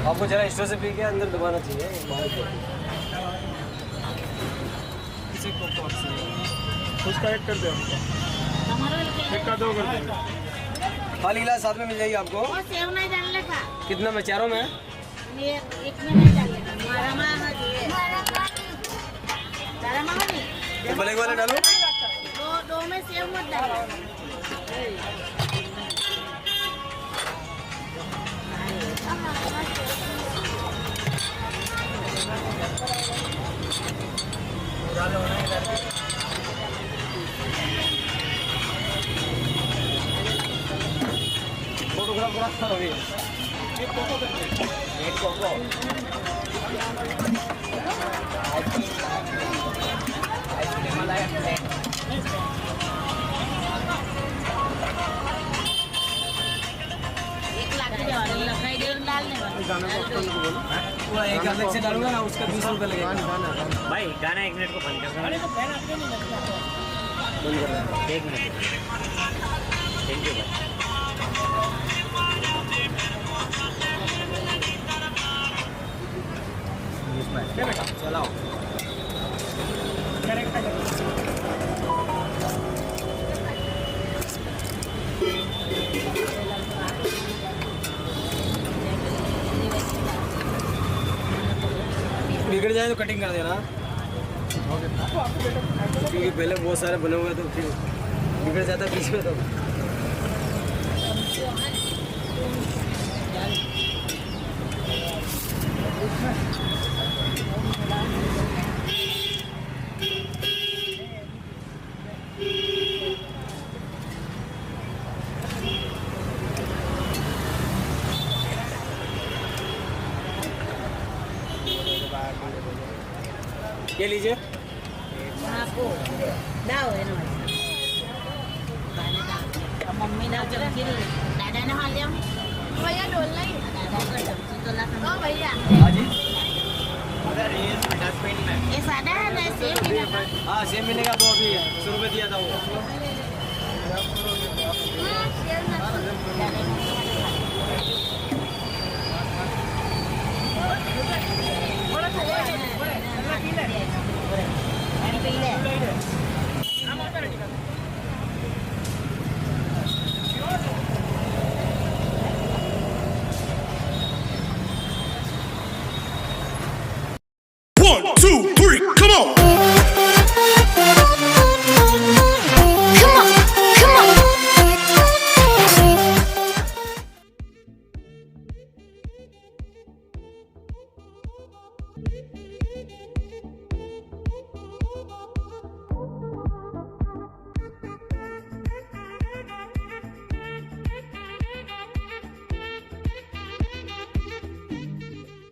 आपको जरा स्टोर से पी के अंदर दबाना चाहिए। उसका एक कर दे हमको, एक का दो कर दे। खाली गिलास साथ में मिल जाएगी आपको। सेव नहीं डालने का। कितना में? चारों में? ये एक में नहीं डालने का। ये ब्लैक वाला डालो। दो में सेव मत डालो। फोटोग्राफ हो गई। एक कोको पूरा एक अलग से डालूंगा ना, उसका 20 रुपये लगेगा। भाई गाना 1 मिनट को बंद कर दो। बंद कर रहा है। 1 मिनट। थैंक यू भाई। चलाओ। बिगड़ जाए तो कटिंग कर देना, क्योंकि पहले बहुत सारे बने हुए तो फिर बिगड़ जाता है बीच में तो। ये लीजिए। आपको दाव है ना मम्मी ना चमची दादा ने हाल लिया भैया डोल नहीं दादा को चमची तो ला ओ भैया हाँ जी। ये सादा है ना सेम मिलेगा। हाँ सेम मिलेगा। तो अभी 100 रुपये दिया था वो।